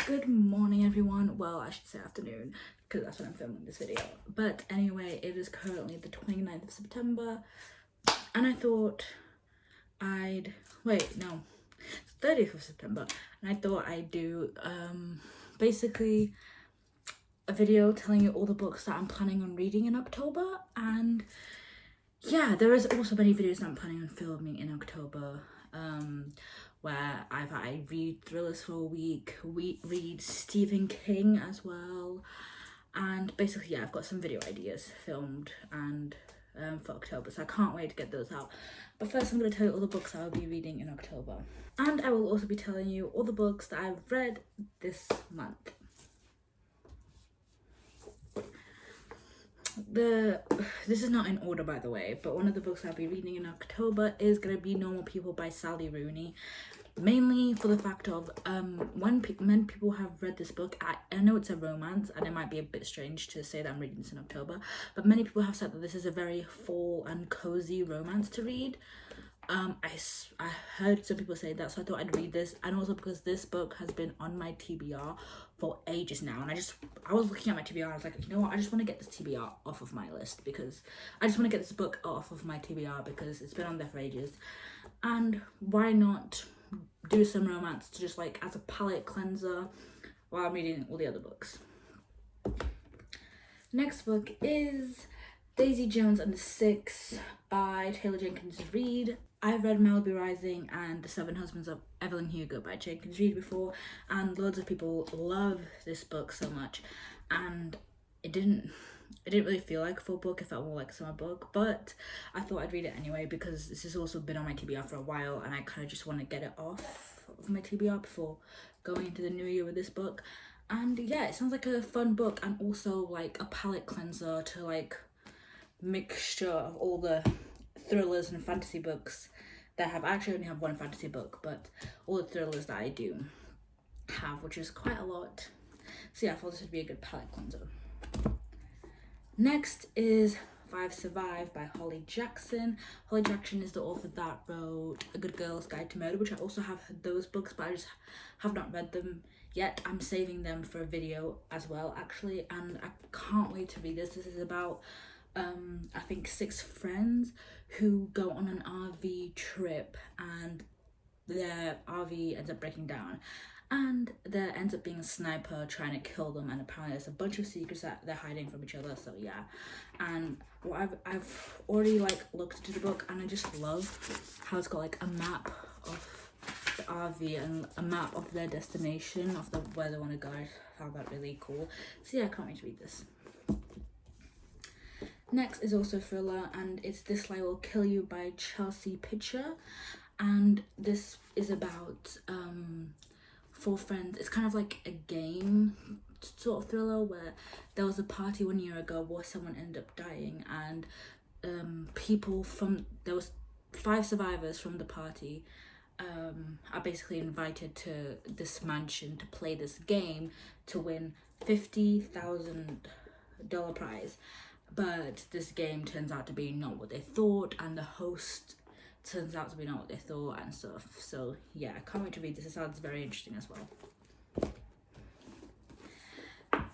Good morning, everyone. Well, I should say afternoon, because that's when I'm filming this video. But anyway, it is currently the 29th of September, and I thought I'd... Wait, no. It's the 30th of September, and I thought I'd do, basically a video telling you all the books that I'm planning on reading in October, and yeah, there is also many videos that I'm planning on filming in October, where either I read thrillers for a week, we read Stephen King as well, and basically, yeah, I've got some video ideas filmed and for October, so I can't wait to get those out. But first, I'm going to tell you all the books I'll be reading in October, and I will also be telling you all the books that I've read this month. This is not in order, by the way, but one of the books I'll be reading in October is going to be Normal People by Sally Rooney, mainly for the fact of when people have read this book, I know it's a romance and it might be a bit strange to say that I'm reading this in October, but many people have said that this is a very fall and cozy romance to read. I heard some people say that, so I thought I'd read this, and also because this book has been on my TBR for ages now, and I was looking at my TBR, I was like, you know what, I just want to get this TBR off of my list, because I just want to get this book off of my TBR because it's been on there for ages, and why not do some romance to just like as a palate cleanser while I'm reading all the other books. Next book is Daisy Jones and the Six by Taylor Jenkins Reid. I've read Malibu Rising and The Seven Husbands of Evelyn Hugo by Jenkins Reid before, and loads of people love this book so much, and it didn't really feel like a full book, it felt more like a summer book, but I thought I'd read it anyway because this has also been on my TBR for a while and I kind of just want to get it off of my TBR before going into the new year with this book. And yeah, it sounds like a fun book and also like a palate cleanser to like mixture of all the thrillers and fantasy books that I have. I actually only have one fantasy book, but all the thrillers that I do have, which is quite a lot. So yeah, I thought this would be a good palate cleanser. Next is Five Survive by Holly Jackson. Holly Jackson is the author that wrote A Good Girl's Guide to Murder, which I also have those books, but I just have not read them yet. I'm saving them for a video as well, actually, and I can't wait to read this. This is about I think 6 friends who go on an RV trip and their RV ends up breaking down, and there ends up being a sniper trying to kill them, and apparently there's a bunch of secrets that they're hiding from each other. So yeah, and well, I've already like looked into the book and I just love how it's got like a map of the RV and a map of their destination of where they want to go. I found that really cool. So yeah, I can't wait to read this. Next is also a thriller, and it's This Lie Will Kill You by Chelsea Pitcher, and this is about 4 friends. It's kind of like a game sort of thriller where there was a party 1 year ago where someone ended up dying, and there was 5 survivors from the party are basically invited to this mansion to play this game to win $50,000 prize. But this game turns out to be not what they thought, and the host turns out to be not what they thought and stuff. So yeah, I can't wait to read this. It sounds very interesting as well.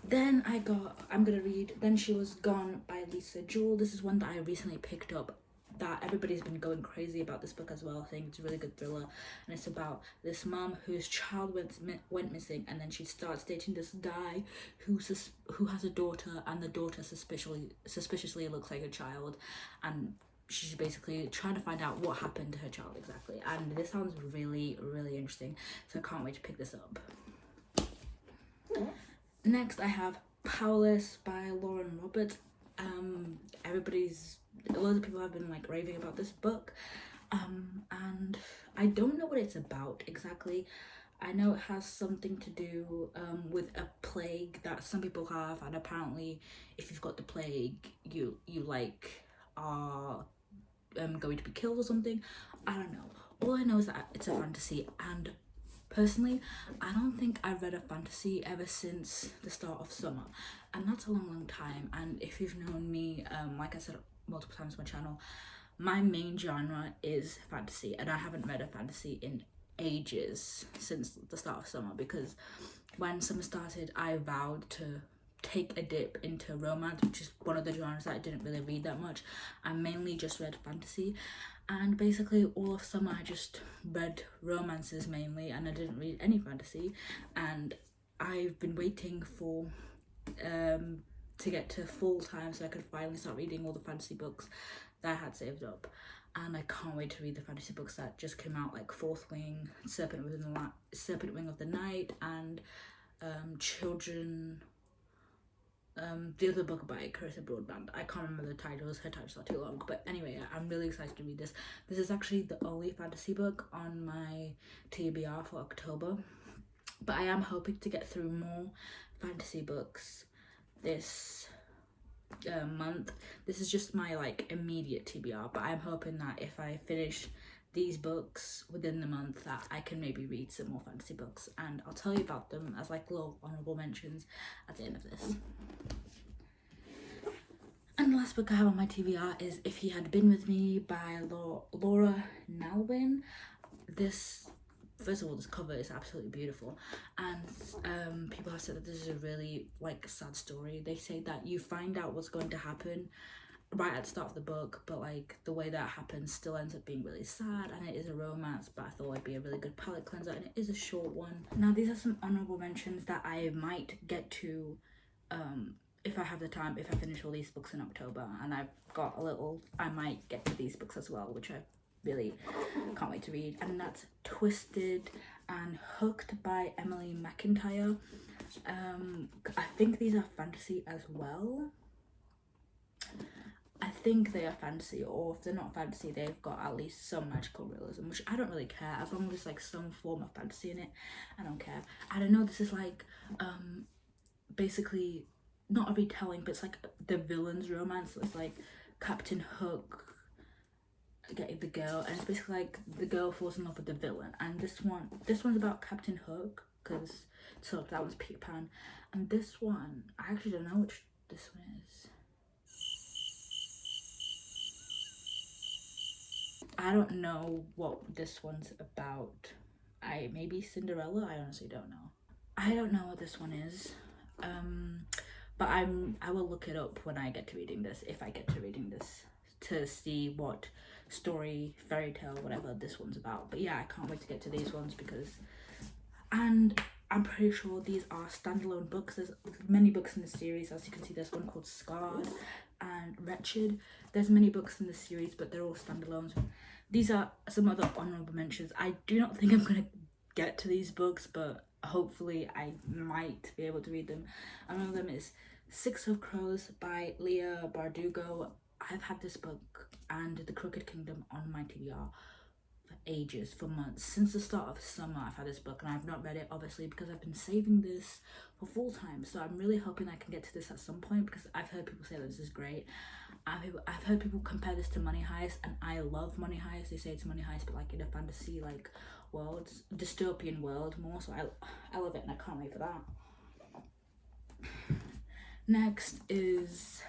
Then I'm gonna read Then She Was Gone by Lisa Jewell. This is one that I recently picked up that everybody's been going crazy about this book as well. I think it's a really good thriller, and it's about this mom whose child went missing, and then she starts dating this guy who has a daughter, and the daughter suspiciously looks like a child, and she's basically trying to find out what happened to her child exactly. And this sounds really, really interesting, so I can't wait to pick this up. Next, I have Powerless by Lauren Roberts. Loads of people have been like raving about this book, and I don't know what it's about exactly. I know it has something to do with a plague that some people have, and apparently if you've got the plague you like are going to be killed or something. I don't know. All I know is that it's a fantasy, and personally I don't think I've read a fantasy ever since the start of summer, and that's a long time. And if you've known me, like I said multiple times on my channel, my main genre is fantasy, and I haven't read a fantasy in ages, since the start of summer, because when summer started I vowed to take a dip into romance, which is one of the genres that I didn't really read that much. I mainly just read fantasy, and basically all of summer I just read romances mainly, and I didn't read any fantasy. And I've been waiting for to get to full time so I could finally start reading all the fantasy books that I had saved up. And I can't wait to read the fantasy books that just came out, like Fourth Wing, Serpent Wing of the Night, and Children, the other book by Carissa Broadband. I can't remember the titles, her titles are too long, but anyway, I'm really excited to read this. This is actually the only fantasy book on my TBR for October, but I am hoping to get through more fantasy books this month. This is just my like immediate TBR, but I'm hoping that if I finish these books within the month that I can maybe read some more fantasy books, and I'll tell you about them as like little honorable mentions at the end of this. And the last book I have on my TBR is If He Had Been With Me by Laura Nalwin. This, first of all, this cover is absolutely beautiful, and people have said that this is a really like sad story. They say that you find out what's going to happen right at the start of the book, but like the way that happens still ends up being really sad, and it is a romance, but I thought it'd be a really good palate cleanser, and it is a short one. Now these are some honorable mentions that I might get to if I have the time, if I finish all these books in October, and I've got a little, I might get to these books as well, which I really can't wait to read. And that's Twisted and Hooked by Emily McIntyre. I think these are fantasy as well. I think they are fantasy, or if they're not fantasy, they've got at least some magical realism, which I don't really care, as long as there's like some form of fantasy in it. I don't care. I don't know, this is like basically not a retelling, but it's like the villain's romance. It's like Captain Hook getting the girl, and it's basically like the girl falls in love with the villain. And this one's about Captain Hook, because so that was Peter Pan, and this one I actually don't know which this one is. I don't know what this one's about. Maybe Cinderella. I honestly don't know. I don't know what this one is. But I will look it up when I get to reading this, if I get to reading this, to see what story, fairy tale, whatever this one's about. But yeah, I can't wait to get to these ones, because, and I'm pretty sure these are standalone books. There's many books in the series. As you can see, there's one called Scarred and Wretched. There's many books in the series, but they're all standalones. These are some other honorable mentions. I do not think I'm gonna get to these books, but hopefully I might be able to read them. And one of them is Six of Crows by Leah Bardugo. I've had this book and The Crooked Kingdom on my TBR for ages, for months. Since the start of summer I've had this book, and I've not read it obviously because I've been saving this for full time. So I'm really hoping I can get to this at some point, because I've heard people say that this is great. I've heard people compare this to Money Heist, and I love Money Heist. They say it's Money Heist, but like in a fantasy like world, dystopian world more. So I love it, and I can't wait for that. Next is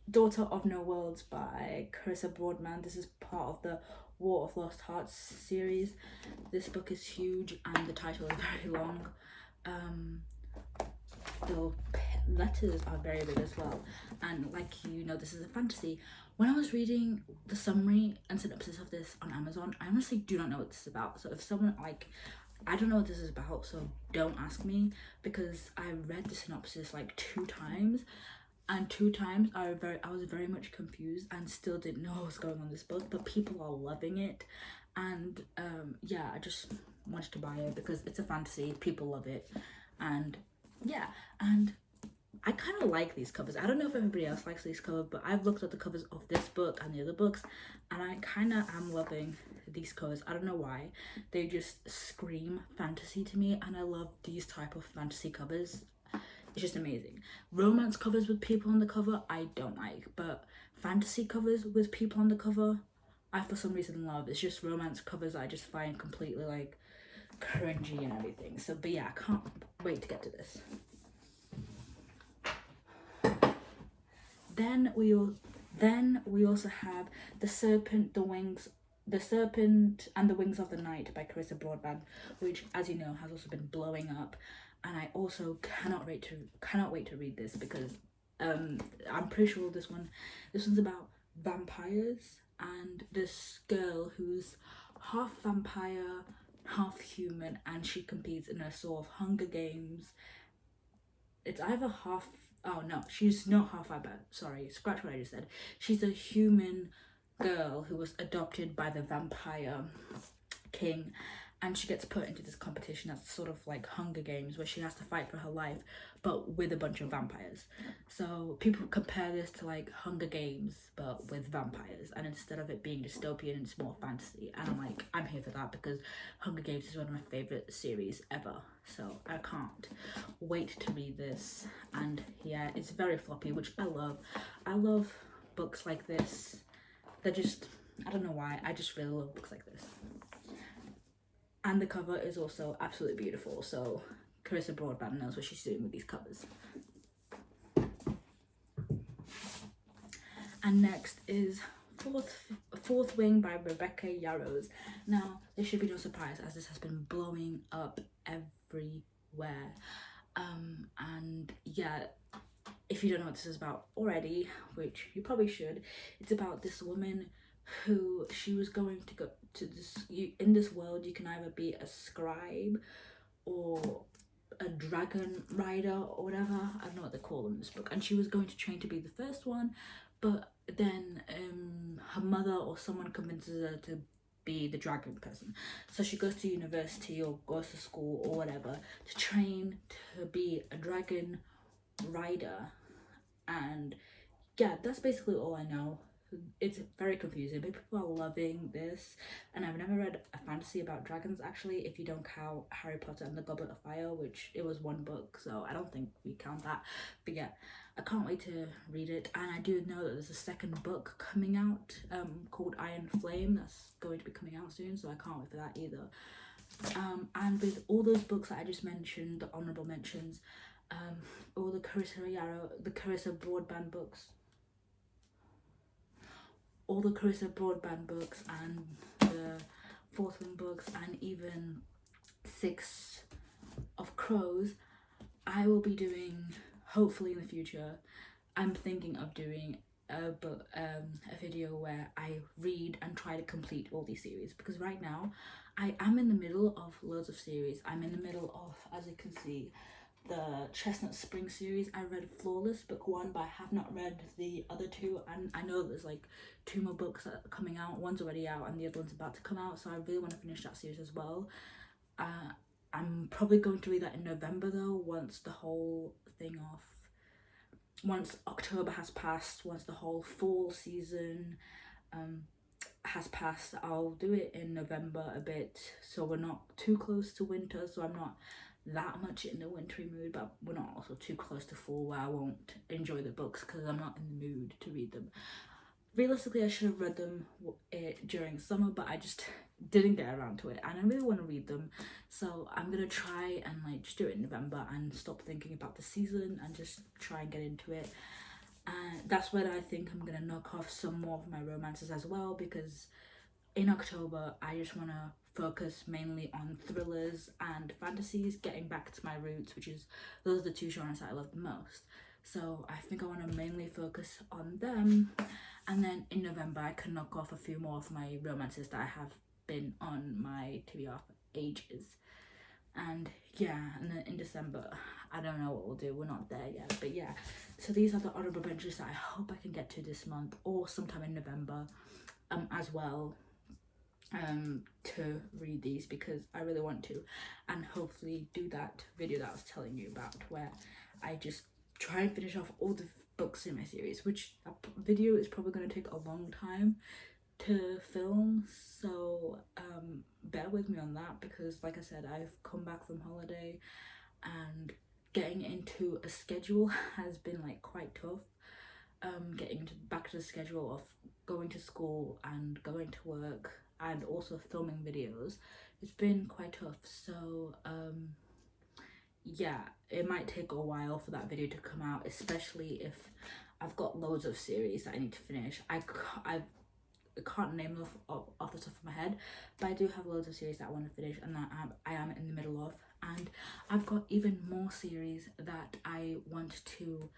Daughter of No Worlds by Carissa Broadband. This is part of the War of Lost Hearts series. This book is huge, and the title is very long. The letters are very big as well, and like, you know, this is a fantasy. When I was reading the summary and synopsis of this on Amazon, I honestly do not know what this is about. So if someone like, I don't know what this is about, so don't ask me, because I read the synopsis like 2 times, and 2 times I was very much confused and still didn't know what was going on in this book. But people are loving it, and yeah, I just wanted to buy it because it's a fantasy, people love it, and yeah. And I kind of like these covers. I don't know if everybody else likes these covers, but I've looked at the covers of this book and the other books, and I kind of am loving these covers. I don't know why. They just scream fantasy to me, and I love these type of fantasy covers. It's just amazing. Romance covers with people on the cover, I don't like, but fantasy covers with people on the cover, I for some reason love. It's just romance covers I just find completely like cringy and everything. So, but yeah, I can't wait to get to this. Then we also have The Serpent, the Wings The Serpent and the Wings of the Night by Carissa Broadband, which, as you know, has also been blowing up, and I also cannot wait to read this because I'm pretty sure this one's about vampires and this girl who's half vampire, half human, and she competes in a sort of Hunger Games. It's either half. Oh no, she's not half vampire. Sorry, scratch what I just said. She's a human girl who was adopted by the vampire king, and she gets put into this competition that's sort of like Hunger Games where she has to fight for her life but with a bunch of vampires. So people compare this to like Hunger Games but with vampires, and instead of it being dystopian, it's more fantasy, and I'm here for that because Hunger Games is one of my favorite series ever, so I can't wait to read this. And yeah, it's very floppy, which I love books like this. They're just, I don't know why, I just really love books like this. And the cover is also absolutely beautiful, so Carissa Broadband knows what she's doing with these covers. And next is Fourth Wing by Rebecca Yarros. Now, this should be no surprise as this has been blowing up everywhere. And yeah, if you don't know what this is about already, which you probably should, it's about this woman who she was going to go to this. In this world, you can either be a scribe or a dragon rider or whatever. I don't know what they call them in this book. And she was going to train to be the first one, but then her mother or someone convinces her to be the dragon person. So she goes to university or goes to school or whatever to train to be a dragon rider. And yeah, that's basically all I know. It's very confusing, but people are loving this, and I've never read a fantasy about dragons actually, if you don't count Harry Potter and the Goblet of Fire, which it was one book, so I don't think we count that. But yeah, I can't wait to read it, and I do know that there's a second book coming out called Iron Flame that's going to be coming out soon, so I can't wait for that either. And with all those books that I just mentioned, the honorable mentions, all the Carissa Broadband books, all the Carissa Broadband books and the Fourth Wing books, and even Six of Crows, I will be doing, hopefully in the future, I'm thinking of doing a video where I read and try to complete all these series, because right now I am in the middle of loads of series. I'm in the middle of, as you can see, the Chestnut Spring series. I read Flawless book 1, but I have not read the other two, and I know there's like 2 more books that are coming out. One's already out and the other one's about to come out, so I really want to finish that series as well. I'm probably going to read that in November though, once October has passed, once the whole fall season has passed. I'll do it in November a bit, so we're not too close to winter, so I'm not that much in the wintry mood, but we're not also too close to fall where I won't enjoy the books because I'm not in the mood to read them. Realistically, I should have read them during summer, but I just didn't get around to it, and I really want to read them, so I'm gonna try and like just do it in November and stop thinking about the season and just try and get into it. And that's when I think I'm gonna knock off some more of my romances as well, because in October I just want to focus mainly on thrillers and fantasies, getting back to my roots, which is, those are the 2 genres that I love the most. So I think I want to mainly focus on them, and then in November I can knock off a few more of my romances that I have been on my TBR for ages. And yeah, and then in December I don't know what we'll do, we're not there yet, but yeah, so these are the honorable mentions that I hope I can get to this month or sometime in November as well, to read these, because I really want to, and hopefully do that video that I was telling you about where I just try and finish off all the books in my series, which that video is probably going to take a long time to film, so bear with me on that, because like I said, I've come back from holiday and getting into a schedule has been like quite tough. Getting back to the schedule of going to school and going to work and also filming videos, it's been quite tough. So yeah, it might take a while for that video to come out, especially if I've got loads of series that I need to finish. can't name them off the top of my head, but I do have loads of series that I want to finish and that I am in the middle of, and I've got even more series that I want to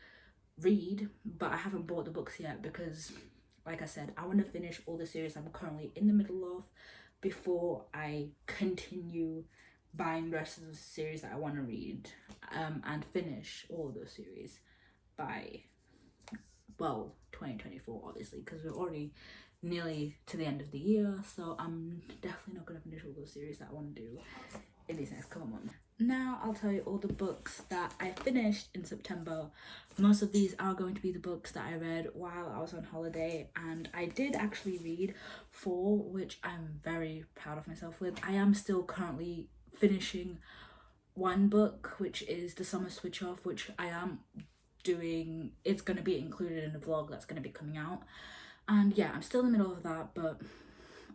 read, but I haven't bought the books yet because, like I said, I want to finish all the series I'm currently in the middle of before I continue buying the rest of the series that I want to read, and finish all of those series by, well, 2024, obviously, because we're already nearly to the end of the year, so I'm definitely not going to finish all those series that I want to do in these next couple months. Now I'll tell you all the books that I finished in September. Most of these are going to be the books that I read while I was on holiday, and I did actually read 4, which I'm very proud of myself with. I am still currently finishing one book, which is The Summer Switch Off, which I am doing. It's going to be included in a vlog that's going to be coming out, and yeah, I'm still in the middle of that, but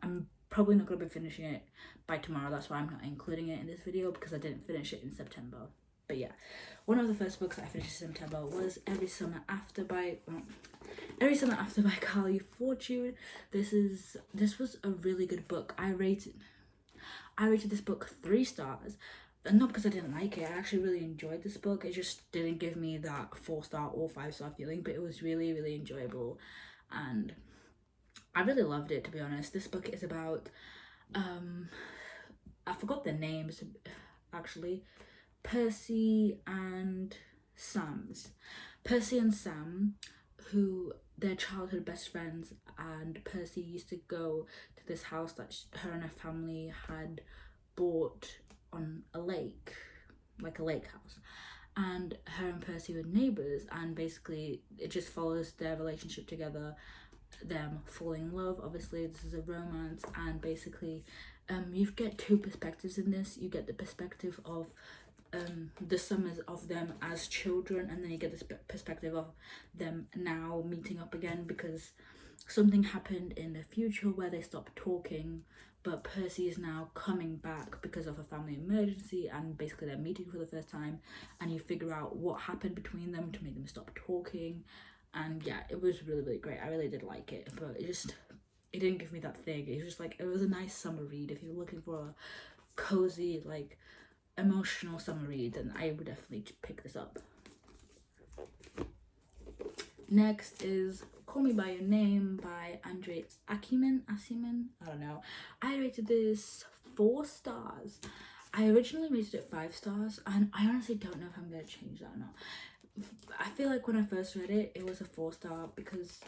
I'm probably not going to be finishing it by tomorrow. That's why I'm not including it in this video, because I didn't finish it in September. But yeah, one of the first books that I finished in September was Every Summer After by Carly Fortune. This was a really good book. I rated this book 3 stars, and not because I didn't like it. I actually really enjoyed this book. It just didn't give me that 4-star or 5-star feeling, but it was really, really enjoyable, and I really loved it, to be honest. This book is about I forgot their names actually. Percy and Sam, who they're childhood best friends, and Percy used to go to this house that her and her family had bought on a lake, like a lake house, and her and Percy were neighbors, and basically it just follows their relationship together, them falling in love. Obviously this is a romance, and basically you get 2 perspectives in this. You get the perspective of the summers of them as children, and then you get this perspective of them now meeting up again because something happened in the future where they stopped talking, but Percy is now coming back because of a family emergency, and basically they're meeting for the first time, and you figure out what happened between them to make them stop talking. And yeah, it was really, really great. I really did like it, but it didn't give me that thing. It was just like, it was a nice summer read. If you're looking for a cozy, like, emotional summer read, then I would definitely pick this up. Next is Call Me By Your Name by Andre Aciman. I don't know. I rated this 4 stars. I originally rated it 5 stars, and I honestly don't know if I'm going to change that or not. I feel like when I first read it, it was a 4-star because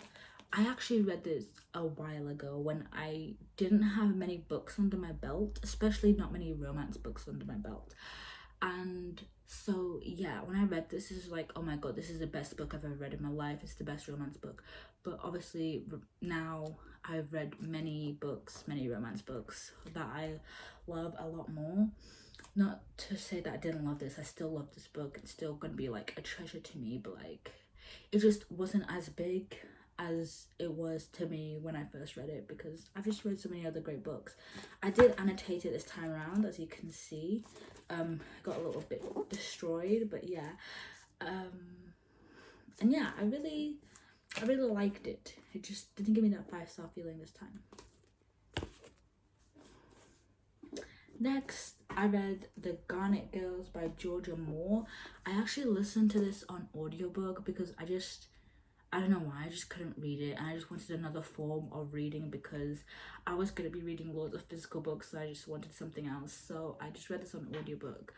I actually read this a while ago when I didn't have many books under my belt, especially not many romance books under my belt. And so yeah, when I read this, is like, oh my god, this is the best book I've ever read in my life. It's the best romance book. But obviously now I've read many romance books that I love a lot more. Not to say that I didn't love this, I still love this book. It's still gonna be like a treasure to me, but like, it just wasn't as big as it was to me when I first read it, because I've just read so many other great books. I did annotate it this time around, as you can see. Got a little bit destroyed, but yeah. And yeah, I really liked it. It just didn't give me that 5-star feeling this time. Next, I read The Garnet Girls by Georgia Moore. I actually listened to this on audiobook because I don't know why, I just couldn't read it, and I just wanted another form of reading because I was going to be reading loads of physical books, so I just wanted something else. So I just read this on audiobook,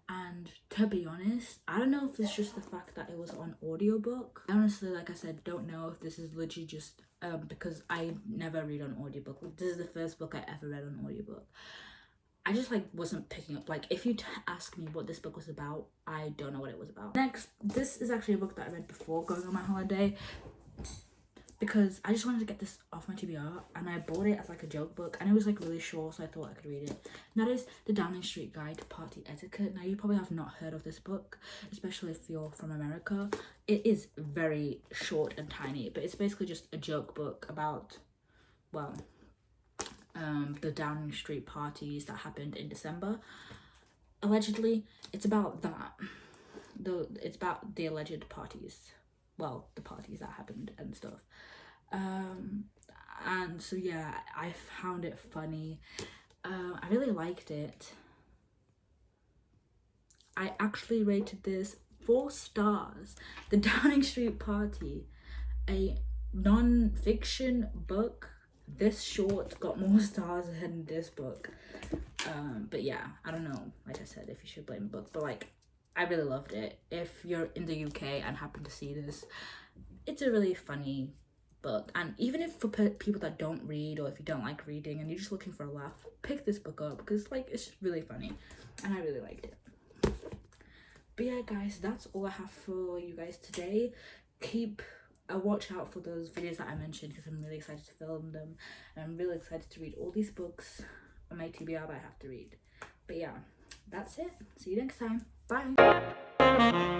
and to be honest, I don't know if it's just the fact that it was on audiobook. I honestly, like I said, don't know if this is legit just because I never read on audiobook. This is the first book I ever read on audiobook. I just like wasn't picking up. Like, if you ask me what this book was about, I don't know what it was about. Next, this is actually a book that I read before going on my holiday because I just wanted to get this off my TBR, and I bought it as like a joke book, and it was like really short, so I thought I could read it. And that is The Downing Street Guide to Party Etiquette. Now, you probably have not heard of this book, especially if you're from America. It is very short and tiny, but it's basically just a joke book about, well, the Downing Street parties that happened in December. Allegedly, it's about that. It's about the alleged parties. Well, the parties that happened and stuff. And so yeah, I found it funny. I really liked it. I actually rated this 4 stars. The Downing Street Party, a non-fiction book this short, got more stars than this book. But yeah, I don't know, like I said, if you should blame the book, but like, I really loved it. If you're in the UK and happen to see this, it's a really funny book. And even if for people that don't read, or if you don't like reading and you're just looking for a laugh, pick this book up, because like, it's really funny and I really liked it. But yeah guys, that's all I have for you guys today. Keep a watch out for those videos that I mentioned, because I'm really excited to film them, and I'm really excited to read all these books on my TBR that I have to read. But yeah, that's it. See you next time. Bye.